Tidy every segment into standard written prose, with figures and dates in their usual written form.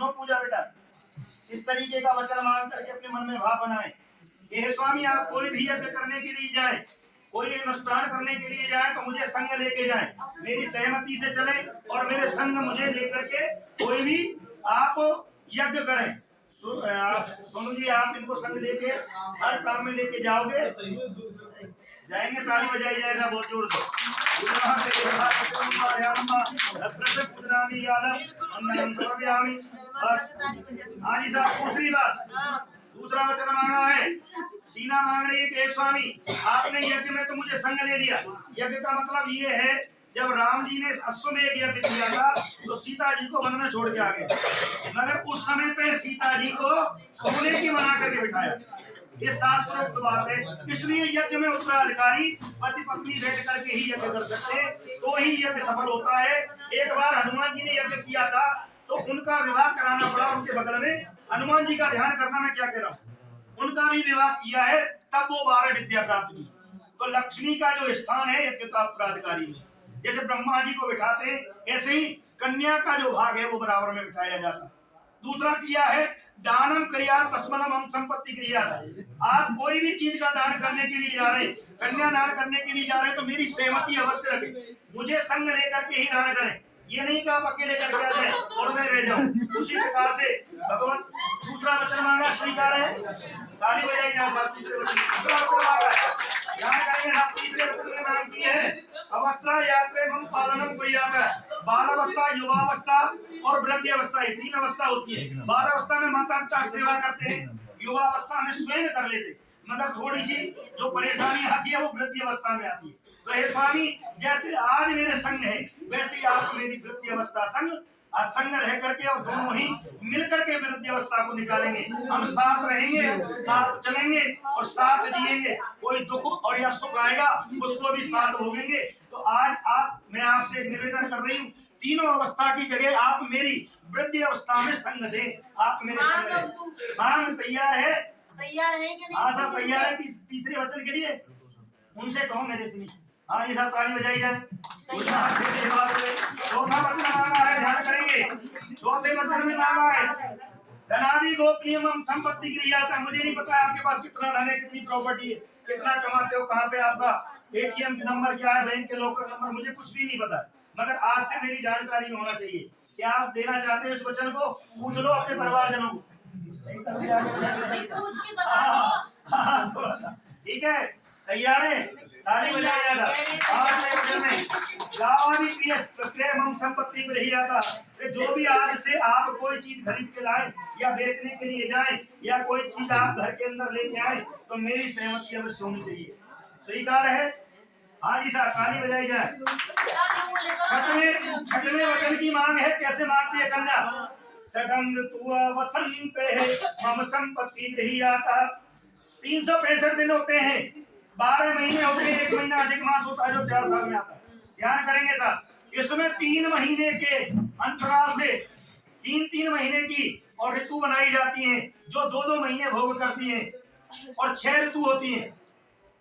सुनो पूजा बेटा, इस तरीके का वचन मांग करके अपने मन में भाव बनाए। हे स्वामी, आप कोई भी यज्ञ करने के लिए जाए, कोई अनुष्ठान करने के लिए जाए तो मुझे संग लेके जाए, मेरी सहमति से चले और मेरे संग मुझे लेकर के कोई भी आप यज्ञ करें। सोनू जी, आप इनको संग लेके हर काम में लेके जाओगे, जाएंगे, ताली बजाई जाएगा बहुत जोर से। बस हाँ जी साहब, दूसरी बात, दूसरा वचन मांगा है, सीना मांग रही है कि स्वामी आपने यज्ञ में तो मुझे संग ले लिया। यज्ञ का मतलब ये है, जब राम जी ने अश्वमेध यज्ञ किया था तो सीता जी को वन में छोड़ के आ गए, मगर उस समय पे सीता जी को सोने की मना करके बिठाया। ये शास्त्रोक्त बात है, इसलिए यज्ञ में उत्तराधिकारी पति पत्नी बैठ करके ही यज्ञ कर सकते, तो ही यज्ञ सफल होता है। एक बार हनुमान जी ने यज्ञ किया था तो उनका विवाह कराना पड़ा उनके बगल में। हनुमान जी का ध्यान करना, मैं क्या कह रहा हूँ, उनका भी विवाह किया है, तब वो 12 विद्या प्राप्त की। तो लक्ष्मी का जो स्थान है यज्ञ का उत्तराधिकारी में, जैसे ब्रह्मा जी को बिठाते हैं ऐसे ही कन्या का जो भाग है वो बराबर में बिठाया जाता। दूसरा किया है दानम क्रिया तस्मनम हम संपत्ति क्रिया। आप कोई भी चीज का दान करने के लिए जा रहे हैं, कन्या दान करने के लिए जा रहे हैं, तो मेरी सहमति अवश्य रखें, मुझे संग लेकर के ही दान करें। ये नहीं कि आप अकेले करके आ जाए और मैं रह जाऊं। उसी प्रकार से भगवान दूसरा वचन मांगा, स्वीकार है, ताली बजाई जाए साहब। तीसरे वचन दूसरा वचन मांगा है, यहाँ करेंगे साहब। तीसरे वचन में मांग की है अवस्था यात्रे मम पालनम कुर्यात। बालावस्था, युवावस्था और वृद्धावस्था, ये 3 अवस्था होती है। बालावस्था में माता पिता सेवा करते हैं, युवावस्था में स्वयं कर लेते, मगर थोड़ी सी जो परेशानी आती है वो वृद्धावस्था में आती है। तो हे स्वामी, जैसे आज मेरे संग है वैसे ही आप मेरी वृद्धावस्था संग रह करके और दोनों ही मिलकर के वृद्धावस्था को निकालेंगे। हम साथ रहेंगे, साथ चलेंगे और साथ जिएंगे। कोई दुख और या सुख आएगा उसको भी साथ भोगेंगे। तो आज मैं आपसे निवेदन कर रही हूँ, तीनों अवस्था की जगह आप मेरी वृद्धावस्था में संग दें, आप मेरे संग दें। मांग तैयार है? तैयार है कि नहीं? हाँ सब तैयार है तीसरे वचन के लिए, उनसे कहो मेरे से। हाँ ये सब ताली बजाई जाए। चौथा वचन मांगा है, ध्यान करेंगे। चौथे वचन में मांगा है धनादि गोपनीयम संपत्ति क्रिया था। मुझे नहीं पता आपके पास कितना धन है, कितनी प्रॉपर्टी है, कितना कमाते हो, कहाँ पे आपका एटीएम नंबर क्या है, बैंक के लॉकर नंबर, मुझे कुछ भी नहीं पता, मगर आज से मेरी जानकारी में होना चाहिए। क्या आप देना चाहते हैं इस वचन को? पूछ लो अपने परिवारजनों को, थोड़ा सा, ठीक है? तैयार है? ताली बजाया जाएगा। हम संपत्ति में रही जाता, जो भी आज से आप कोई चीज खरीद के लाए या बेचने के लिए जाए या कोई चीज आप घर के अंदर लेके आए तो मेरी सहमति अवश्य होनी चाहिए। स्वीकार है? हाँ जी साहब, ताली बजाई जाए। छठवें वचन की मांग है, कैसे मांगती है कन्या? सडम ऋतु वसंत है मम संपत्ति रही जाता। 365 दिन होते हैं, 12 महीने होते हैं, 1 महीना अधिक मास होता है जो 4 साल में आता है। ध्यान करेंगे साहब, इसमें 3 महीने के अंतराल से 3 महीने की और ऋतु बनाई जाती हैं जो 2 महीने भोग करती हैं, और 6 ऋतु होती हैं।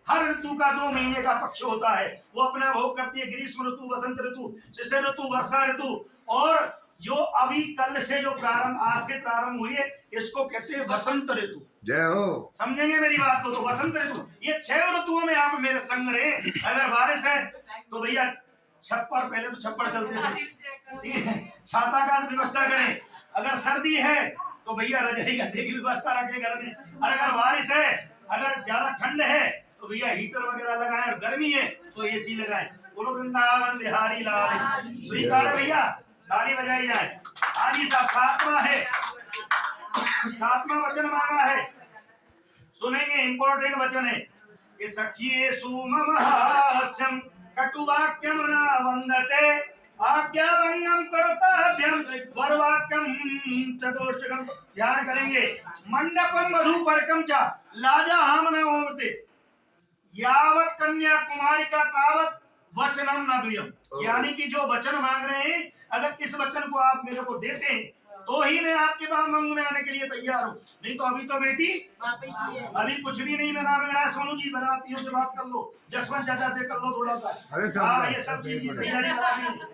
हर ऋतु का 2 महीने का पक्ष होता है, वो अपना भोग करती है। ग्रीष्म ऋतु, वसंत ऋतु, शिशिर ऋतु, वर्षा ऋतु, और जो अभी कल से जो आज से प्रारंभ हुई है इसको कहते हैं वसंत ऋतु। जय हो। समझेंगे मेरी बात को? तो वसंत ऋतु, ये 6 ऋतुओं में आप मेरे संग रहे। अगर बारिश है तो भैया छप्पर, पहले तो छप्पर चलते थे, छाता का व्यवस्था करें। अगर सर्दी है तो भैया रजाई गद्दे की व्यवस्था रखें घर में। और अगर बारिश है, अगर ज्यादा ठंड है तो भैया हीटर वगैरह लगाएं, और गर्मी है तो एसी लगाएं। बोलो वृंदावन बिहारी लाल। स्वीकार है भैया? ताली बजाई जाए। आज ही सातवां है, 7वां वचन मांगा है, सुनेंगे, इंपॉर्टेंट वचन है कि सखिये सुमहास्यम कटुवाक्यम न वंदते आज्ञाभंगम कर्तव्यम वरवाक्यम चतुष्टकम। ध्यान करेंगे। मंडपम मधुपर्कम च लाजा हम न ओमते यावत कन्या कुमारी का तावत वचनम न दुयम। यानी कि जो वचन मांग रहे हैं, अगर इस वचन को आप मेरे को देते हैं तो ही मैं आपके पास मंग में आने के लिए तैयार हूँ, नहीं तो अभी तो बेटी अभी कुछ भी नहीं बना बेड़ा। सोनू जी बरातियों से बात कर लो, जसवंत चाचा से कर लो थोड़ा सा। हाँ ये सब चीज की तैयारी करेंगे।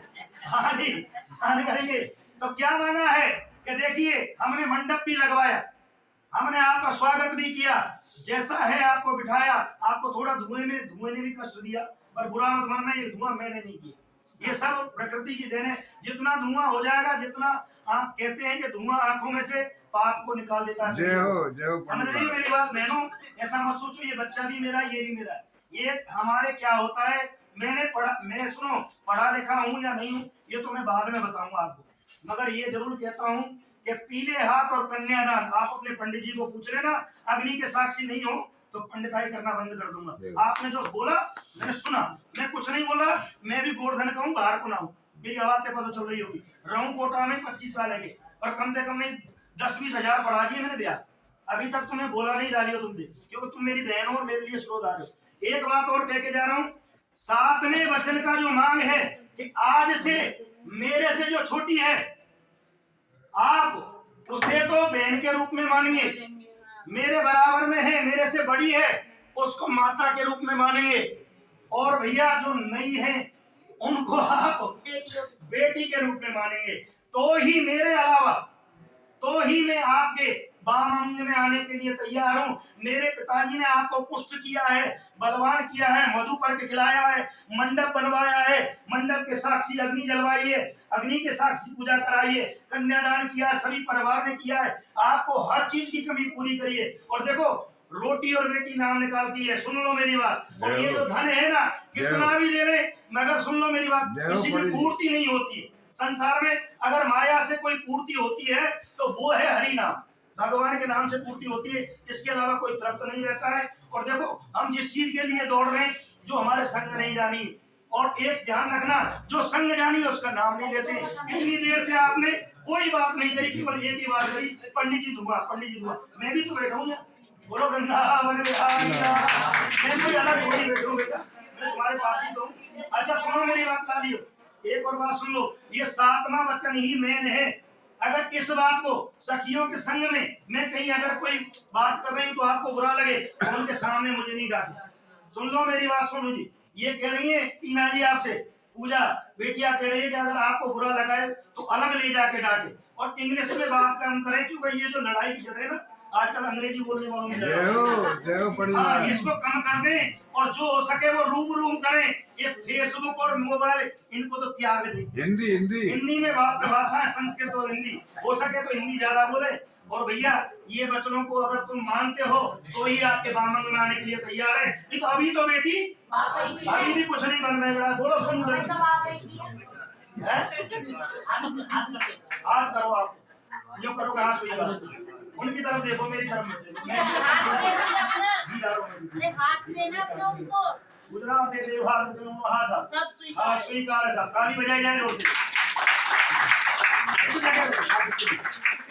हाँ जी ध्यान करेंगे। तो क्या मांगा है? कि देखिए हमने मंडप भी लगवाया, हमने आपका स्वागत भी किया, जैसा है आपको बिठाया, आपको थोड़ा धुएं ने भी कष्ट दिया, पर बुरा मत मानना, ये धुआं मैंने नहीं किया, ये सब प्रकृति की देन है। जितना धुआं हो जाएगा, जितना आप कहते हैं कि धुआं आंखों में से पाप को निकाल देता है। समझ रही हो मेरी बात बहनों? ऐसा मत सोचो ये बच्चा भी मेरा, ये भी मेरा। ये हमारे क्या होता है, मैं सुनो पढ़ा लिखा हूँ या नहीं हूँ ये तो मैं बाद में बताऊंगा आपको, मगर ये जरूर कहता हूँ कि पीले हाथ और कन्यादान आप अपने पंडित जी को पूछ लेना, अग्नि के साक्षी नहीं हो तो पंडिताई करना बंद कर दूंगा। आपने जो बोला मैंने सुना, मैं कुछ नहीं बोला, मैं भी गोवर्धन का हूँ, बाहर को ना हूँ, मेरी आवाज पे पता चल रही होगी। रहूं कोटा में 25 साल है, और कम से कम नहीं 10-20 हजार बढ़ा दिए मैंने ब्याह, अभी तक तुम्हें बोला नहीं डालियो तुमने, क्योंकि तुम मेरी बहन हो और मेरे लिए श्रोता हो। एक बात और कह के जा रहा हूँ, 7वें वचन का जो मांग है कि आज से मेरे से जो छोटी है आप उसे तो बहन के रूप में मानेंगे, मेरे बराबर में है, मेरे से बड़ी है उसको माता के रूप में मानेंगे, और भैया जो नई है उनको आप बेटी के रूप में मानेंगे। तो ही मेरे अलावा, तो ही मैं आपके बामंग में आने के लिए तैयार हूँ। मेरे पिताजी ने आपको पुष्ट किया है, बलवान किया है, मधु पर्क खिलाया है, मंडप बनवाया है, मंडप के साक्षी अग्नि जलवाई है, अग्नि के साक्षी पूजा कराई है, कन्यादान किया है, सभी परिवार ने किया है, आपको हर चीज की कमी पूरी करी है। और देखो रोटी और बेटी नाम निकालती है, सुन लो मेरी बात। और ये जो धन है ना कितना भी दे रहे, मगर सुन लो मेरी बात, किसी की पूर्ति नहीं होती है संसार में। अगर माया से कोई पूर्ति होती है तो वो है हरि नाम, भगवान के नाम से पूर्ति होती है, इसके अलावा कोई तृप्त नहीं रहता है। और देखो हम जिस चीज के लिए दौड़ रहे हैं, जो हमारे संग नहीं जानी, और एक ध्यान रखना, जो संग जानी है उसका नाम नहीं लेते। इतनी देर से आपने कोई बात नहीं करी, केवल एक ही बात करी, पंडित जी धुआं, पंडित जी धुआं। मैं भी तो बैठा हूँ ना, बोलो वृंदावन बिहारी, मैं कोई अलग थोड़ी बैठा हूँ बेटा, मैं तुम्हारे पास ही तो हूँ। अच्छा सुनो मेरी बात लालियो, एक और बात सुन लो, ये 7वां वचन ही मेन है। अगर इस बात को सखियों के संग में मैं कहीं अगर कोई बात कर रही हूँ तो आपको बुरा लगे तो उनके सामने मुझे नहीं डांटे। सुन लो मेरी बात, सुनो जी, ये कह रही है टीना जी आपसे, पूजा बेटिया कह रही है कि अगर आपको बुरा लगा है तो अलग ले जाके डांटे और इंग्लिश में बात कम करें, क्योंकि ये जो लड़ाई की जड़ है ना आजकल अंग्रेजी बोलने वालों में, हाँ इसको कम कर दें और जो हो सके वो रूबरू करें। ये फेसबुक और मोबाइल इनको तो त्याग दें। हिंदी में बात भाषा है, संस्कृत और हिंदी, हो सके तो हिंदी ज्यादा बोले। और भैया ये वचनों को अगर तुम मानते हो तो ही आपके बामंग में आने के लिए तैयार है, नहीं तो अभी तो बेटी अभी भी कुछ नहीं बन रहा। बोलो सुन हाथ करो, आप जो करोगे हाथ सुई बात, उनकी तरफ देखो मेरी तरफ मत देखो। गुजरात दे दे भारत के महासा सब स्वीकार है, सब ताली बजाई जाए जोर से।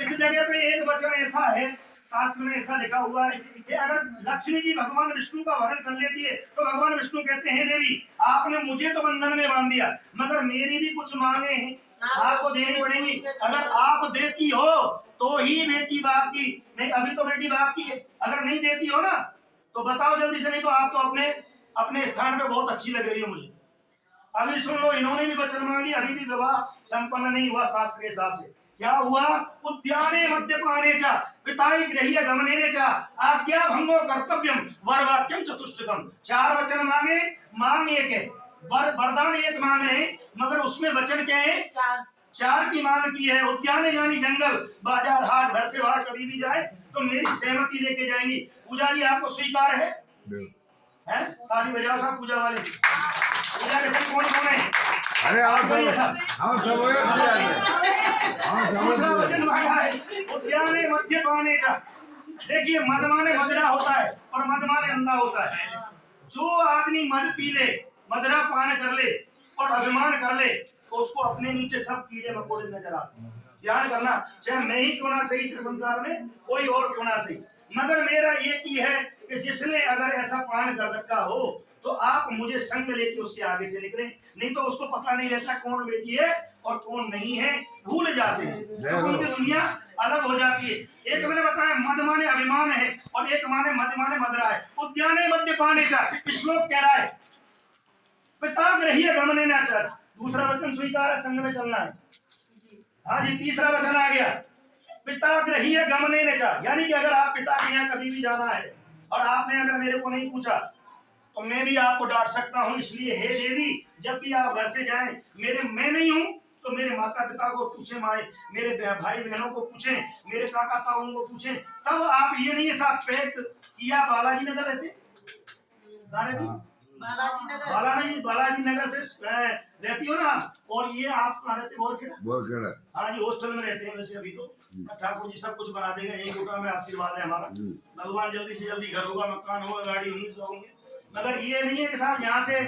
इस जगह पे एक वचन ऐसा है, शास्त्र में ऐसा लिखा हुआ है कि अगर लक्ष्मी जी भगवान विष्णु का वर्ण कर लेती है तो भगवान विष्णु कहते हैं देवी आपने मुझे तो बंधन में बांध दिया, मगर मेरी भी कुछ मांगे हैं आपको देनी पड़ेंगी। अगर आप देती हो तो ही बेटी बाप की, नहीं अभी तो बेटी बाप की है, अगर नहीं देती हो ना तो बताओ जल्दी से, नहीं तो आप तो अपने स्थान पे बहुत अच्छी लग रही हो मुझे। अभी सुन लो, इन्होंने भी वचन मांगी, अभी भी विवाह संपन्न नहीं हुआ शास्त्र के हिसाब से। क्या हुआ? उद्याने मद्यपाने च पिताई गृह्य गमनेने च आज्ञा भंगो कर्तव्यम वर वाक्यम चतुष्टकम। 4 वचन मांगे, मांग एक है, वरदान एक मांग रहे, मगर उसमें वचन क्या है? 4 की मांग की है। उद्याने यानी जंगल, बाजार हाट, घर से बाहर कभी भी जाए तो मेरी सहमति लेके जाएंगी। पूजा जी आपको स्वीकार है? ताली बजाओ सब पूजा वाले। पूजा के सब कौन कौन है? अरे आप सब वचन मांगा है उद्याने मद्यपाने च। देखिए मद माने मदिरा होता है और मद माने अंधा होता है। जो आदमी मद पी ले, मदिरा पान कर ले और अभिमान कर ले तो उसको अपने नीचे सब कीड़े मकोड़े नजर आते हैं। ध्यान करना, चाहे मैं ही क्यों ना सही संसार में, कोई और क्यों ना सही, मगर मेरा ये की है कि जिसने अगर ऐसा पान कर रखा हो तो आप मुझे संग लेके उसके आगे से निकले, नहीं तो उसको पता नहीं रहता कौन बेटी है और कौन नहीं है, भूल जाते हैं तो उनकी दुनिया अलग हो जाती है। एक मैंने बताया मद माने अभिमान है और एक माने मद माने मदरा है। उद्याने मद्यपाने च श्लोक कह रहा है पिता गृह्य गमने न च। दूसरा वचन स्वीकार है, संग में चलना है। हाँ जी, तीसरा वचन आ गया पिता ग्रहीय गमने न चा, यानी कि अगर आप पिता के यहाँ कभी भी जाना है और आपने अगर मेरे को नहीं पूछा तो मैं भी आपको डांट सकता हूँ। इसलिए हे देवी, जब भी आप घर से जाएं, मैं नहीं हूँ तो मेरे माता पिता को पूछे, मेरे भाई बहनों को पूछे, मेरे काका ताऊ को पूछे। तब आप ये नहीं है साहब पैक किया बालाजी नगर रहते बालाजी नगर से रहती हो ना, और ये आप कहाँ रहते? बोरखेड़ा। हाँ जी, हॉस्टल में रहते हैं वैसे अभी तो। ठाकुर जी सब कुछ बना देगा, यही गोटा में आशीर्वाद है हमारा। भगवान जल्दी से जल्दी घर होगा, मकान होगा, गाड़ी होंगी, सब होंगे। मगर ये नहीं है कि साहब यहाँ से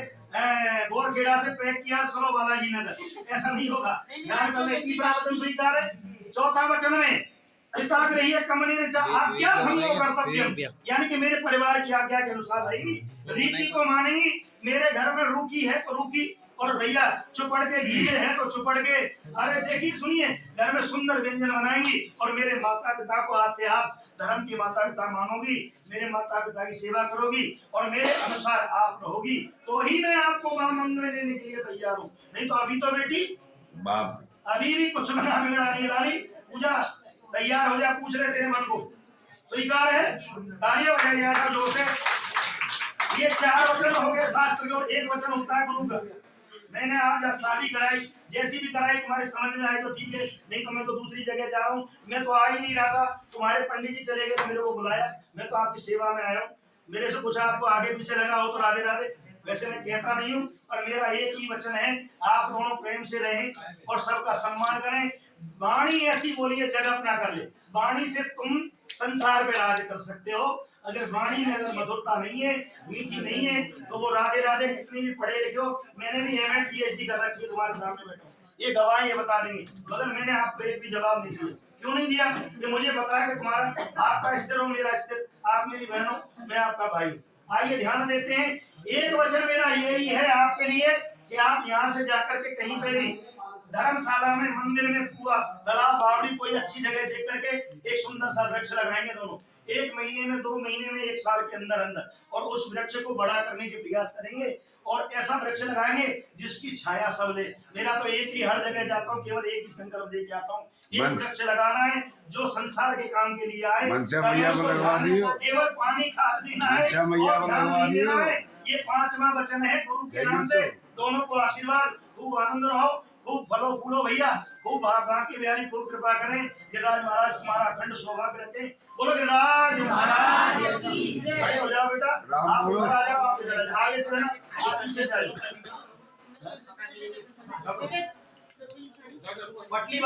बोरखेड़ा से पैक किया चलो बालाजी नगर, ऐसा नहीं होगा। ध्यान कर ले, तीसरा वचन स्वीकार है। चौथा वचन में पिता ग्रहीय गमने न चा, आप क्या हमको कर्तव्य, यानी कि मेरे परिवार की आज्ञा के अनुसार रहेगी, रीति को मानेंगी। मेरे घर में रूखी है तो रूखी, और भैया चुपड़ के गीले है तो चुपड़ के, अरे देखिए सुनिए, घर में सुंदर व्यंजन बनाएंगी। और मेरे माता पिता को आज से आप धर्म के माता पिता मानोगी, मेरे माता पिता की सेवा करोगी और मेरे अनुसार आप रहोगी, तो ही मैं आपको मंदिर में देने के लिए तैयार हूँ। नहीं तो अभी तो बेटी बाप अभी भी कुछ बना बिगड़ा नहीं लाली। पूजा तैयार हो जा, पूछ रहे तेरे मन को स्वीकार है? तालियां बजाइए ऐसा जोर से। ये 4 वचन हो गए शास्त्र के, और 1 वचन होता है गुरु का। मैंने आज शादी कराई, जैसी भी कराई तुम्हारे समझ में आए तो ठीक है, नहीं तो मैं तो दूसरी जगह जा रहा हूँ। मैं तो आ ही नहीं रहा था, तुम्हारे पंडित जी चले गए तो मेरे को बुलाया, मैं तो आपकी सेवा में आया हूँ। मेरे से कुछ आपको आगे पीछे लगा हो तो राधे राधे, वैसे मैं कहता नहीं हूँ। और मेरा एक ही वचन है, आप दोनों प्रेम से रहें और सबका सम्मान करें। वाणी ऐसी बोलिए जगत ना कर ले, वाणी से तुम संसार पे राज कर सकते हो। अगर वाणी में अगर मधुरता नहीं है, मीठी नहीं है, तो वो राधे राधे कितनी भी पढ़े लिखे हो, मैंने भी एमए पीएचडी कर रखी है, तुम्हारे सामने बैठा, ये गवाह ये बता देंगे। मगर मैंने आपको एक भी जवाब नहीं दिया। क्यों नहीं दिया? कि मुझे पता है कि तुम्हारा आपका स्थिर हो, मेरा स्थिर, आप मेरी बहन हो, मैं आपका भाई हूँ। आइए ध्यान देते हैं। एक वचन मेरा यही है आपके लिए कि आप यहाँ से जाकर के कहीं पे भी धर्मशाला में, मंदिर में, कुआ, तालाब, बावड़ी, कोई अच्छी जगह देख करके एक सुंदर सा वृक्ष लगाएंगे दोनों, 1 महीने में, 2 महीने में, 1 साल के अंदर अंदर, और उस वृक्ष को बड़ा करने के प्रयास करेंगे। और ऐसा वृक्ष लगाएंगे जिसकी छाया सब ले। मेरा तो एक ही, हर जगह जाता हूँ केवल एक ही संकल्प लेके आता हूँ, एक वृक्ष लगाना है जो संसार के काम के लिए आए। केवल पानी खाद देना है, ध्यान देना है। ये 5वां वचन है गुरु के नाम से। दोनों को आशीर्वाद, खूब आनंद रहो, खूब फलो फूलो भैया, खूब बाकी बिहारी खूब कृपा करें। गिरिराज महाराज तुम्हारा अखंड सौभाग्य रखें। बोलो गिरिराज महाराज की जय। खड़े हो जाओ बेटा, आप इधर आ जाओ, आप इधर आगे से रहना, आप पीछे जाइए। पटली